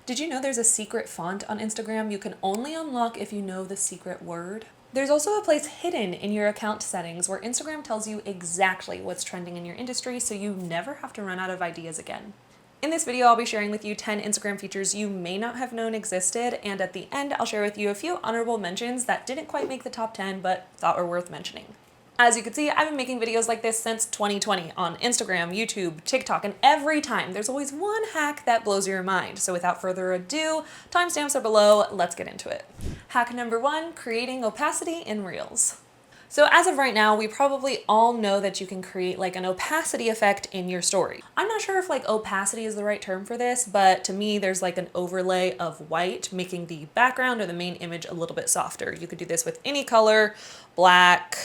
Did you know there's a secret font on Instagram you can only unlock if you know the secret word? There's also a place hidden in your account settings where Instagram tells you exactly what's trending in your industry so you never have to run out of ideas again. In this video, I'll be sharing with you 10 Instagram features you may not have known existed, and at the end, I'll share with you a few honorable mentions that didn't quite make the top 10 but thought were worth mentioning. As you can see, I've been making videos like this since 2020 on Instagram, YouTube, TikTok, and every time there's always one hack that blows your mind. So without further ado, timestamps are below, let's get into it. Hack number 1, creating opacity in Reels. So as of right now, we probably all know that you can create like an opacity effect in your story. I'm not sure if like opacity is the right term for this, but to me, there's like an overlay of white, making the background or the main image a little bit softer. You could do this with any color, black,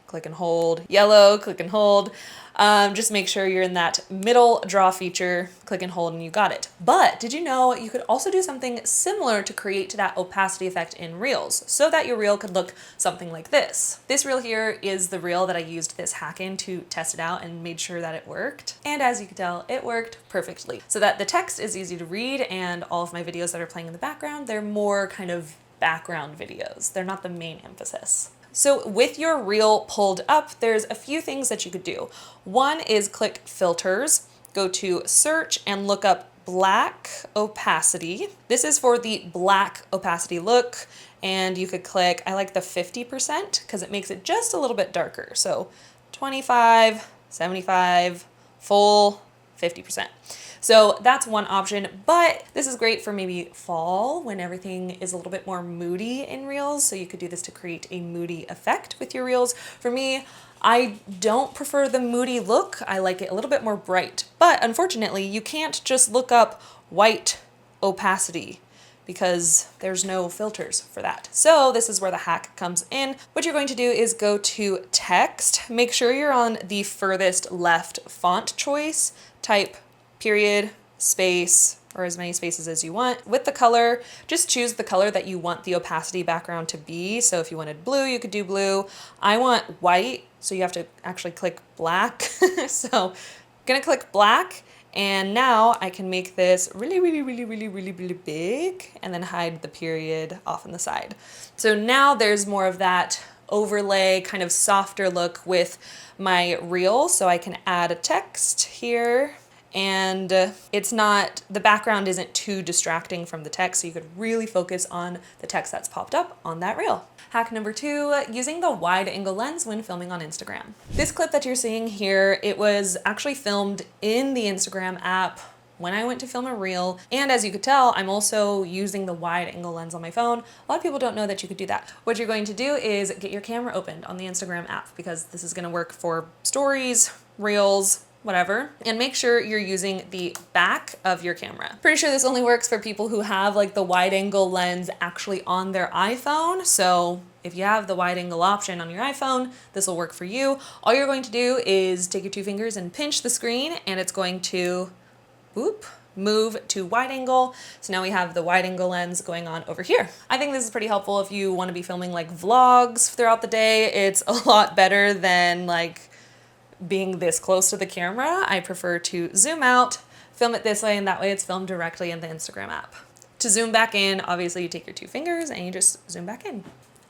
click and hold, yellow, click and hold. Just make sure you're in that middle draw feature, click and hold, and you got it. But did you know you could also do something similar to create that opacity effect in Reels so that your reel could look something like this? This reel here is the reel that I used this hack in to test it out and made sure that it worked. And as you can tell, it worked perfectly. So that the text is easy to read and all of my videos that are playing in the background, they're more kind of background videos. They're not the main emphasis. So with your reel pulled up, there's a few things that you could do. One is click filters, go to search and look up black opacity. This is for the black opacity look. And you could click, I like the 50% because it makes it just a little bit darker. So 25, 75, full, 50%. So that's one option, but this is great for maybe fall when everything is a little bit more moody in Reels. So you could do this to create a moody effect with your Reels. For me, I don't prefer the moody look. I like it a little bit more bright, but unfortunately you can't just look up white opacity because there's no filters for that. So this is where the hack comes in. What you're going to do is go to text, make sure you're on the furthest left font choice, type period, space, or as many spaces as you want. With the color, just choose the color that you want the opacity background to be. So if you wanted blue, you could do blue. I want white, so you have to actually click black. So I'm gonna click black, and now I can make this really big and then hide the period off on the side. So now there's more of that overlay, kind of softer look with my reel. So I can add a text here, and it's not, the background isn't too distracting from the text, so you could really focus on the text that's popped up on that reel. Hack number 2, using the wide angle lens when filming on Instagram. This clip that you're seeing here, it was actually filmed in the Instagram app when I went to film a reel. And as you could tell, I'm also using the wide angle lens on my phone. A lot of people don't know that you could do that. What you're going to do is get your camera opened on the Instagram app, because this is gonna work for stories, reels, whatever, and make sure you're using the back of your camera. Pretty sure this only works for people who have like the wide angle lens actually on their iPhone. So if you have the wide angle option on your iPhone, this will work for you. All you're going to do is take your 2 fingers and pinch the screen, and it's going to, whoop, move to wide angle. So now we have the wide angle lens going on over here. I think this is pretty helpful if you want to be filming like vlogs throughout the day. It's a lot better than like being this close to the camera. I prefer to zoom out, film it this way, and that way it's filmed directly in the Instagram app. To zoom back in, obviously you take your 2 fingers and you just zoom back in.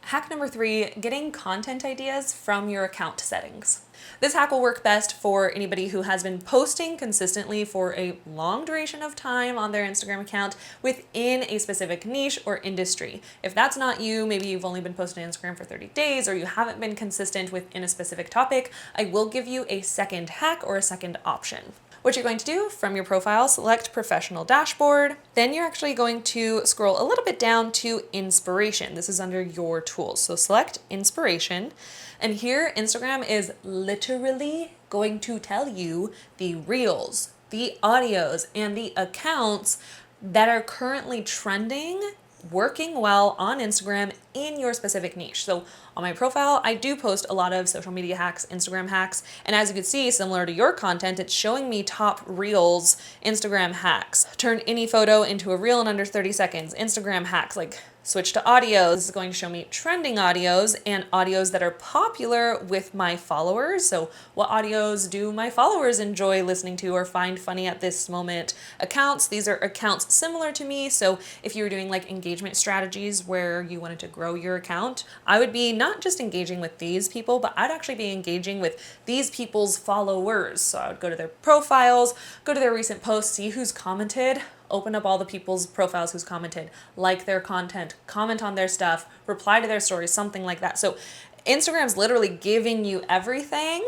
Hack number 3, getting content ideas from your account settings. This hack will work best for anybody who has been posting consistently for a long duration of time on their Instagram account within a specific niche or industry. If that's not you, maybe you've only been posting on Instagram for 30 days or you haven't been consistent within a specific topic, I will give you a second hack or a second option. What you're going to do, from your profile, select Professional Dashboard. Then you're actually going to scroll a little bit down to Inspiration. This is under your tools. So select Inspiration. And here, Instagram is literally going to tell you the reels, the audios, and the accounts that are currently trending, working well on Instagram in your specific niche. So on my profile, I do post a lot of social media hacks, Instagram hacks, and as you can see, similar to your content, it's showing me top reels, Instagram hacks. Turn any photo into a reel in under 30 seconds, Instagram hacks. Like, Switch to audios. This is going to show me trending audios and audios that are popular with my followers. So what audios do my followers enjoy listening to or find funny at this moment? Accounts. These are accounts similar to me. So if you were doing like engagement strategies where you wanted to grow your account, I would be not just engaging with these people, but I'd actually be engaging with these people's followers. So I would go to their profiles, go to their recent posts, see who's commented, open up all the people's profiles who's commented, like their content, comment on their stuff, reply to their stories, something like that. So Instagram's literally giving you everything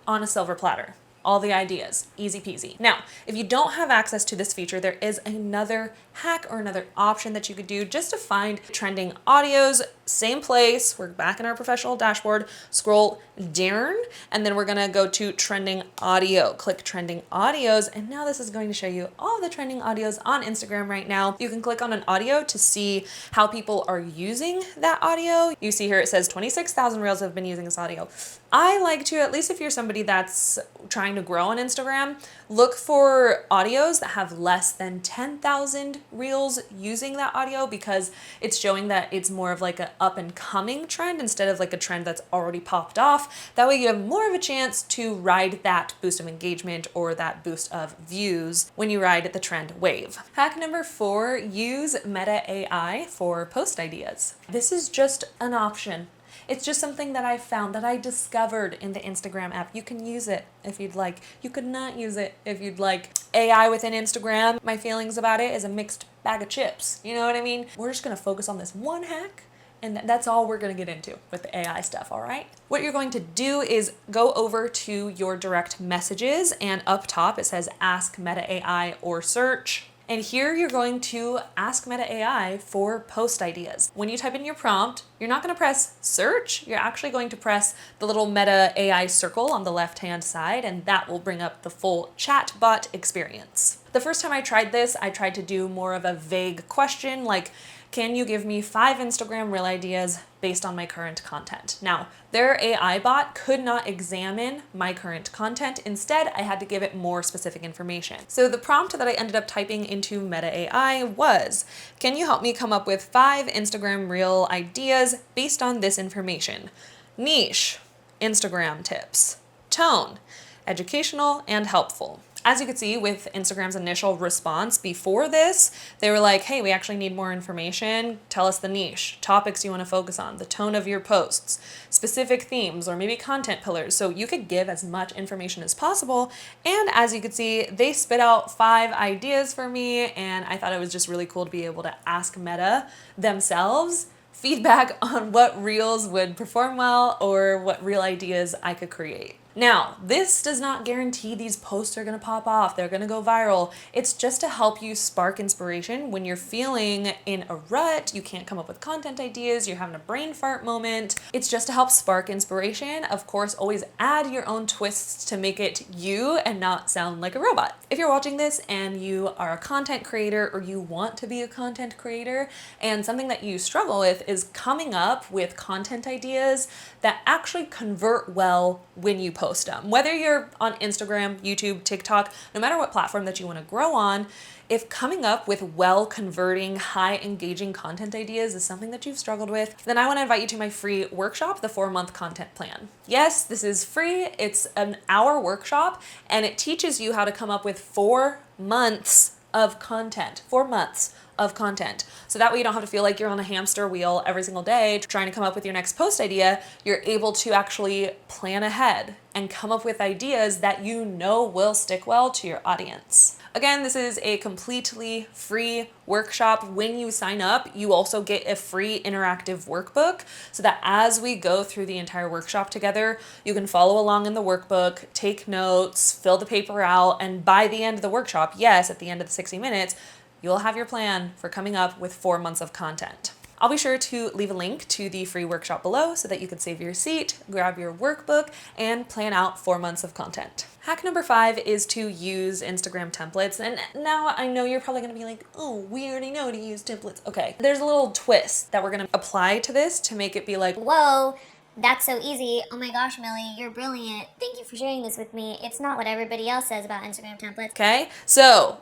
on a silver platter. All the ideas, easy peasy. Now, if you don't have access to this feature, there is another hack or another option that you could do just to find trending audios. Same place, we're back in our professional dashboard, scroll down, and then we're gonna go to trending audio. Click trending audios, and now this is going to show you all the trending audios on Instagram right now. You can click on an audio to see how people are using that audio. You see here it says 26,000 reels have been using this audio. I like to, at least if you're somebody that's trying to grow on Instagram, look for audios that have less than 10,000 reels using that audio, because it's showing that it's more of like an up and coming trend instead of like a trend that's already popped off. That way you have more of a chance to ride that boost of engagement or that boost of views when you ride the trend wave. Hack number 4, use Meta AI for post ideas. This is just an option. It's just something that I found, that I discovered in the Instagram app. You can use it if you'd like. You could not use it if you'd like. AI within Instagram, my feelings about it is a mixed bag of chips. You know what I mean? We're just gonna focus on this one hack, and that's all we're gonna get into with the AI stuff, all right? What you're going to do is go over to your direct messages, and up top it says Ask Meta AI or Search. And here you're going to ask Meta AI for post ideas. When you type in your prompt, you're not going to press search. You're actually going to press the little Meta AI circle on the left-hand side, and that will bring up the full chatbot experience. The first time I tried this, I tried to do more of a vague question like, can you give me 5 Instagram reel ideas based on my current content? Now, their AI bot could not examine my current content. Instead, I had to give it more specific information. So the prompt that I ended up typing into Meta AI was, can you help me come up with 5 Instagram reel ideas based on this information? Niche, Instagram tips. Tone, educational and helpful. As you could see with Instagram's initial response before this, they were like, hey, we actually need more information. Tell us the niche, topics you want to focus on, the tone of your posts, specific themes, or maybe content pillars. So you could give as much information as possible. And as you could see, they spit out 5 ideas for me. And I thought it was just really cool to be able to ask Meta themselves feedback on what reels would perform well or what reel ideas I could create. Now, this does not guarantee these posts are going to pop off. They're going to go viral. It's just to help you spark inspiration when you're feeling in a rut, you can't come up with content ideas, you're having a brain fart moment. It's just to help spark inspiration. Of course, always add your own twists to make it you and not sound like a robot. If you're watching this and you are a content creator or you want to be a content creator, and something that you struggle with is coming up with content ideas that actually convert well when you post them. Whether you're on Instagram, YouTube, TikTok, no matter what platform that you want to grow on, if coming up with well converting, high engaging content ideas is something that you've struggled with, then I want to invite you to my free workshop, the 4-month content plan. Yes, this is free. It's an hour workshop, and it teaches you how to come up with 4 months of content. 4 months of content. So that way you don't have to feel like you're on a hamster wheel every single day trying to come up with your next post idea. You're able to actually plan ahead and come up with ideas that you know will stick well to your audience. Again, this is a completely free workshop. When you sign up, you also get a free interactive workbook so that as we go through the entire workshop together, you can follow along in the workbook, take notes, fill the paper out, and by the end of the workshop, yes, at the end of the 60 minutes, you'll have your plan for coming up with 4 months of content. I'll be sure to leave a link to the free workshop below so that you can save your seat, grab your workbook, and plan out 4 months of content. Hack number 5 is to use Instagram templates. And now I know you're probably gonna be like, oh, we already know to use templates. Okay, there's a little twist that we're gonna apply to this to make it be like, whoa, That's so easy. Oh my gosh, Millie, you're brilliant. Thank you for sharing this with me. It's not what everybody else says about Instagram templates. Okay, so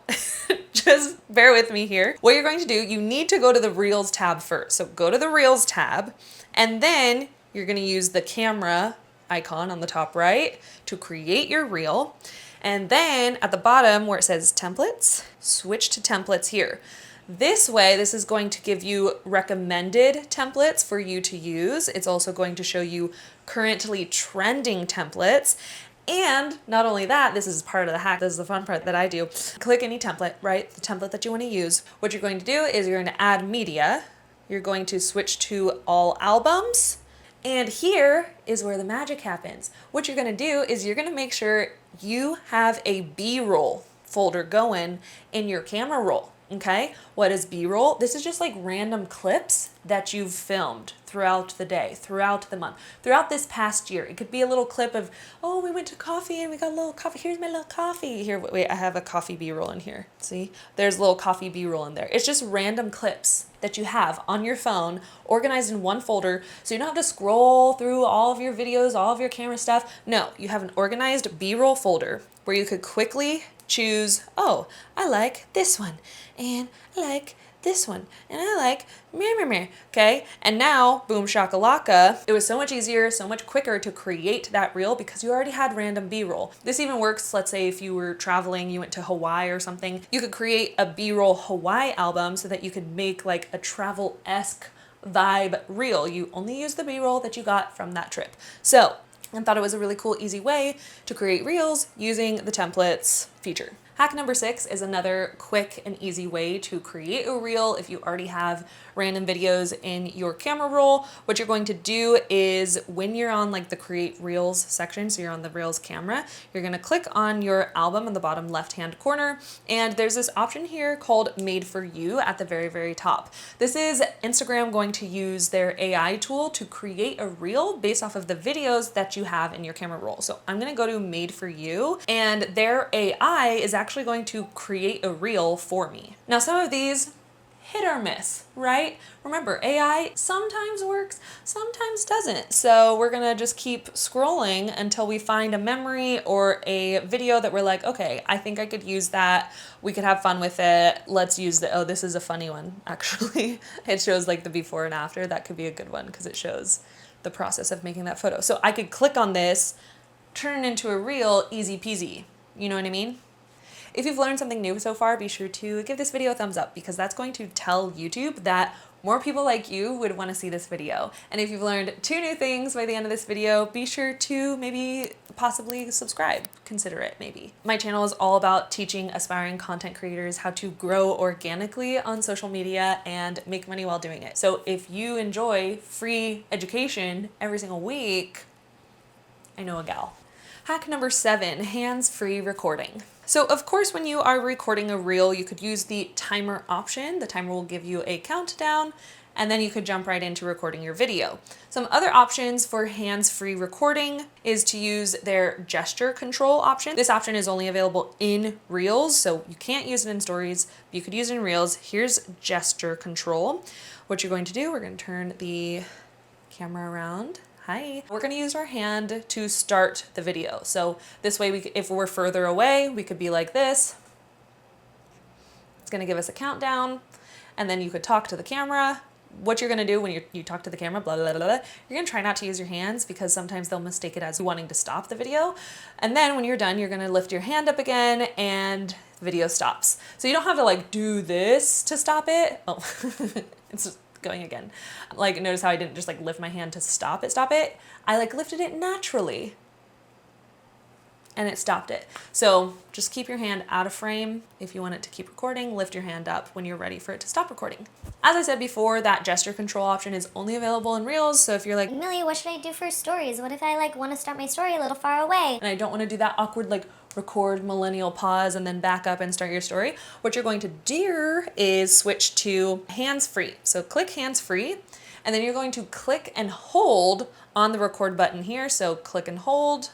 just bear with me here. What you're going to do, you need to go to the Reels tab first. So go to the Reels tab, and then you're going to use the camera icon on the top right to create your reel. And then at the bottom where it says templates, switch to templates here. This way, this is going to give you recommended templates for you to use. It's also going to show you currently trending templates. And not only that, this is part of the hack. This is the fun part that I do. Click any template, right? The template that you want to use. What you're going to do is you're going to add media. You're going to switch to all albums. And here is where the magic happens. What you're going to do is you're going to make sure you have a B-roll folder going in your camera roll. Okay, what is B-roll? This is just like random clips that you've filmed throughout the day, throughout the month, throughout this past year. It could be a little clip of, oh, we went to coffee and we got a little coffee. Here's my little coffee. Here, wait, I have a coffee B-roll in here. See, there's a little coffee B-roll in there. It's just random clips that you have on your phone organized in one folder, so you don't have to scroll through all of your videos, all of your camera stuff. No, you have an organized B-roll folder where you could quickly choose, oh, I like this one, and I like this one, and I like meh, okay? And now, boom shakalaka, it was so much easier, so much quicker to create that reel because you already had random B-roll. This even works, let's say if you were traveling, you went to Hawaii or something, you could create a B-roll Hawaii album so that you could make like a travel-esque vibe reel. You only use the B-roll that you got from that trip. So, I thought it was a really cool, easy way to create reels using the templates feature. Hack number 6 is another quick and easy way to create a reel if you already have random videos in your camera roll. What you're going to do is when you're on like the create reels section, so you're on the reels camera, you're going to click on your album in the bottom left hand corner, and there's this option here called made for you at the very, very top. This is Instagram going to use their AI tool to create a reel based off of the videos that you have in your camera roll. So I'm going to go to made for you, and their AI is actually going to create a reel for me. Now, some of these hit or miss, right? Remember, AI sometimes works, sometimes doesn't. So we're gonna just keep scrolling until we find a memory or a video that we're like, okay, I think I could use that. We could have fun with it. Let's use the, oh, this is a funny one, actually. It shows like the before and after. That could be a good one because it shows the process of making that photo. So I could click on this, turn it into a reel, easy peasy. You know what I mean? If you've learned something new so far, be sure to give this video a thumbs up because that's going to tell YouTube that more people like you would want to see this video. And if you've learned 2 new things by the end of this video, be sure to maybe possibly subscribe. Consider it, maybe. My channel is all about teaching aspiring content creators how to grow organically on social media and make money while doing it. So if you enjoy free education every single week, I know a gal. Hack number 7, hands-free recording. So of course, when you are recording a reel, you could use the timer option. The timer will give you a countdown, and then you could jump right into recording your video. Some other options for hands-free recording is to use their gesture control option. This option is only available in Reels, so you can't use it in Stories, but you could use it in Reels. Here's gesture control. What you're going to do, we're going to turn the camera around. Hi. We're going to use our hand to start the video. So this way, if we're further away, we could be like this. It's going to give us a countdown, and then you could talk to the camera. What you're going to do when you talk to the camera, blah, blah, blah, blah, you're going to try not to use your hands because sometimes they'll mistake it as wanting to stop the video. And then when you're done, you're going to lift your hand up again and the video stops. So you don't have to like do this to stop it. Oh, it's just going again. Like, notice how I didn't just like lift my hand to stop it. I like lifted it naturally and it stopped it. So just keep your hand out of frame. If you want it to keep recording, lift your hand up when you're ready for it to stop recording. As I said before, that gesture control option is only available in Reels. So if you're like, Millie, what should I do for stories? What if I like want to start my story a little far away? and I don't want to do that awkward like record millennial pause and then back up and start your story, what you're going to do is switch to hands-free. So click hands-free, and then you're going to click and hold on the record button here. So click and hold,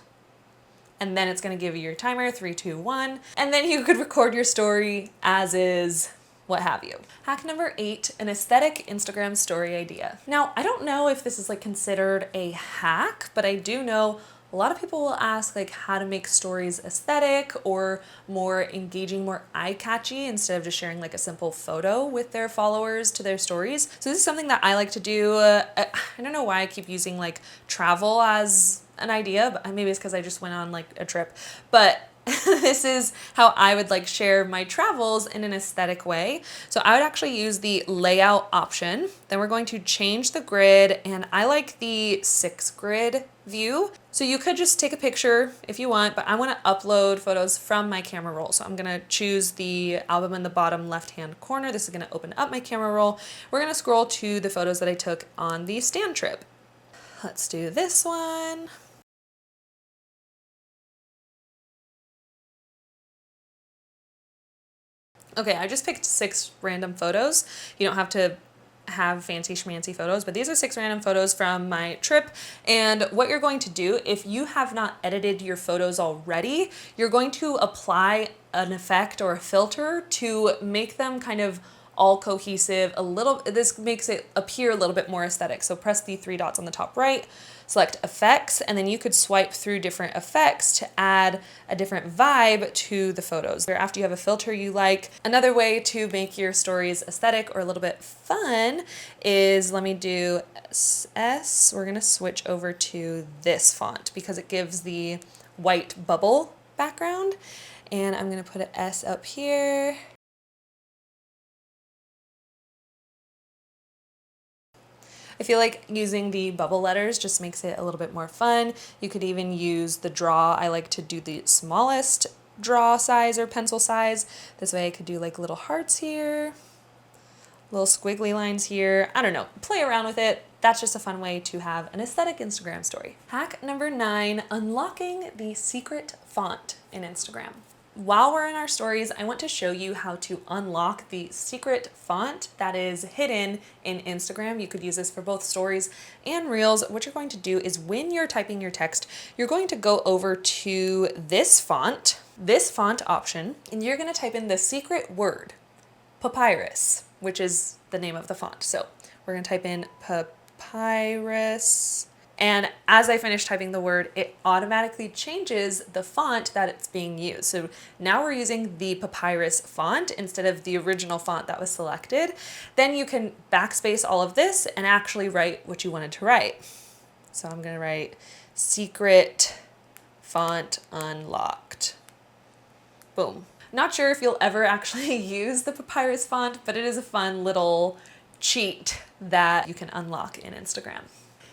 and then it's going to give you your timer, 3, 2, 1, and then you could record your story as is what have you. Hack number 8, an aesthetic Instagram story idea. Now, I don't know if this is like considered a hack, but I do know a lot of people will ask like how to make stories aesthetic or more engaging, more eye-catchy instead of just sharing like a simple photo with their followers to their stories. So this is something that I like to do. I don't know why I keep using like travel as an idea, but maybe it's because I just went on like a trip, but this is how I would like share my travels in an aesthetic way. So I would actually use the layout option. Then we're going to change the grid, and I like the 6 grid view. So you could just take a picture if you want, but I want to upload photos from my camera roll. So I'm going to choose the album in the bottom left-hand corner. This is going to open up my camera roll. We're going to scroll to the photos that I took on the stand trip. Let's do this one. Okay, I just picked 6 random photos. You don't have to have fancy schmancy photos, but these are 6 random photos from my trip. And what you're going to do, if you have not edited your photos already, you're going to apply an effect or a filter to make them kind of all cohesive this makes it appear a little bit more aesthetic. So press the 3 dots on the top right, select effects, and then you could swipe through different effects to add a different vibe to the photos. After you have a filter you like, another way to make your stories aesthetic or a little bit fun is, let me do S. We're gonna switch over to this font because it gives the white bubble background. And I'm gonna put an S up here. I feel like using the bubble letters just makes it a little bit more fun. You could even use the draw. I like to do the smallest draw size or pencil size. This way I could do like little hearts here, little squiggly lines here. I don't know, play around with it. That's just a fun way to have an aesthetic Instagram story. Hack number 9, unlocking the secret font in Instagram. While we're in our stories, I want to show you how to unlock the secret font that is hidden in Instagram. You could use this for both stories and reels. What you're going to do is when you're typing your text, you're going to go over to this font option, and you're going to type in the secret word, papyrus, which is the name of the font. So we're going to type in papyrus. And as I finish typing the word, it automatically changes the font that it's being used. So now we're using the papyrus font instead of the original font that was selected. Then you can backspace all of this and actually write what you wanted to write. So I'm going to write secret font unlocked. Boom. Not sure if you'll ever actually use the papyrus font, but it is a fun little cheat that you can unlock in Instagram.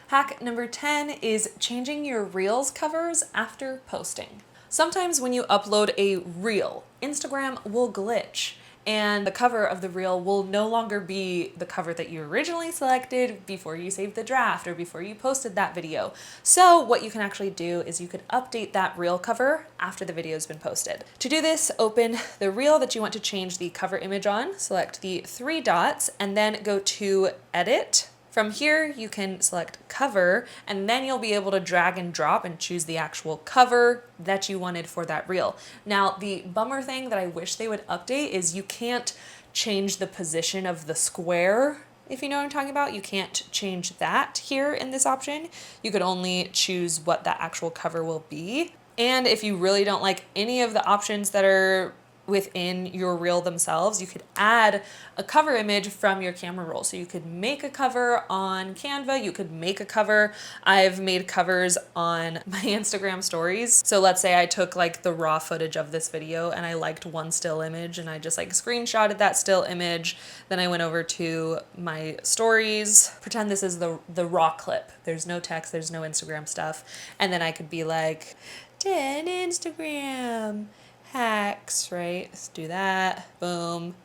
Hack number 10 is changing your Reels covers after posting. Sometimes when you upload a Reel, Instagram will glitch and the cover of the Reel will no longer be the cover that you originally selected before you saved the draft or before you posted that video. So what you can actually do is you could update that Reel cover after the video has been posted. To do this, open the Reel that you want to change the cover image on, select the 3 dots, and then go to Edit. From here, you can select cover, and then you'll be able to drag and drop and choose the actual cover that you wanted for that reel. Now, the bummer thing that I wish they would update is you can't change the position of the square, if you know what I'm talking about. You can't change that here in this option. You could only choose what that actual cover will be. And if you really don't like any of the options that are within your reel themselves, you could add a cover image from your camera roll. So you could make a cover on Canva, you could make a cover. I've made covers on my Instagram stories. So let's say I took like the raw footage of this video and I liked one still image and I just like screenshotted that still image. Then I went over to my stories, pretend this is the raw clip. There's no text, there's no Instagram stuff. And then I could be like, 10 Instagram hacks, right? Let's do that. Boom.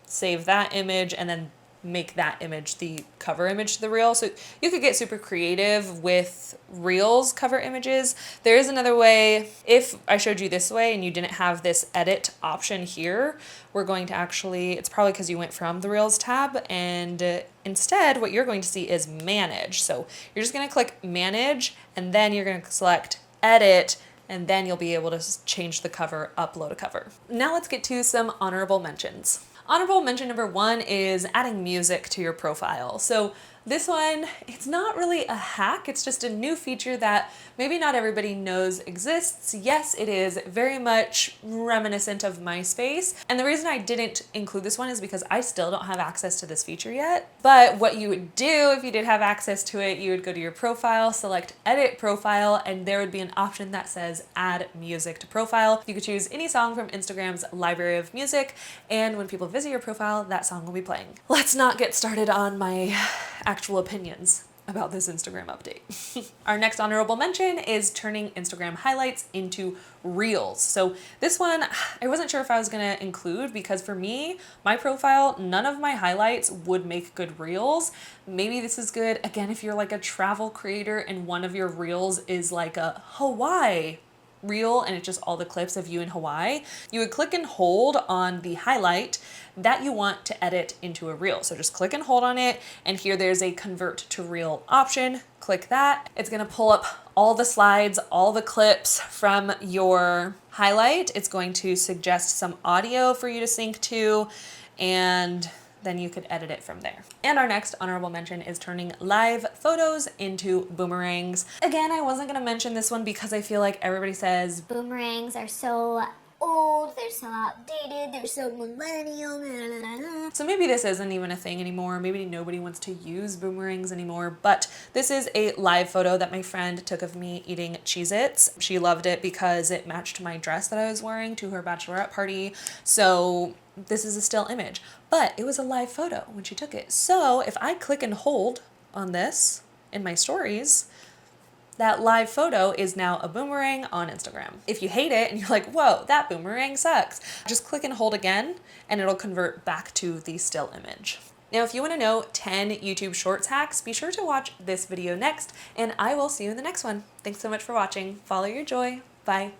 Save that image and then make that image the cover image to the reel. So you could get super creative with reels cover images. There is another way. If I showed you this way and you didn't have this edit option here, we're going to actually, it's probably because you went from the reels tab, and instead what you're going to see is manage. So you're just going to click manage and then you're going to select edit, and then you'll be able to change the cover, upload a cover. Now let's get to some honorable mentions. Honorable mention number 1 is adding music to your profile. So this one, it's not really a hack, it's just a new feature that maybe not everybody knows exists. Yes, it is very much reminiscent of MySpace. And the reason I didn't include this one is because I still don't have access to this feature yet. But what you would do if you did have access to it, you would go to your profile, select edit profile, and there would be an option that says add music to profile. You could choose any song from Instagram's library of music, and when people visit your profile, that song will be playing. Let's not get started on my actual opinions about this Instagram update. Our next honorable mention is turning Instagram highlights into reels. So this one, I wasn't sure if I was gonna include because for me, my profile, none of my highlights would make good reels. Maybe this is good, again, if you're like a travel creator and one of your reels is like a Hawaii reel and it's just all the clips of you in Hawaii, you would click and hold on the highlight that you want to edit into a reel. So just click and hold on it, and here there's a convert to reel option. Click that. It's gonna pull up all the slides, all the clips from your highlight. It's going to suggest some audio for you to sync to, and then you could edit it from there. And our next honorable mention is turning live photos into boomerangs. Again, I wasn't gonna mention this one because I feel like everybody says Boomerangs are so old, they're so outdated, they're so millennial. So maybe this isn't even a thing anymore. Maybe nobody wants to use boomerangs anymore, but this is a live photo that my friend took of me eating Cheez-Its. She loved it because it matched my dress that I was wearing to her bachelorette party. So this is a still image, but it was a live photo when she took it. So if I click and hold on this in my stories, that live photo is now a boomerang on Instagram. If you hate it and you're like, whoa, that boomerang sucks, just click and hold again and it'll convert back to the still image. Now, if you want to know 10 YouTube Shorts hacks, be sure to watch this video next, and I will see you in the next one. Thanks so much for watching. Follow your joy. Bye.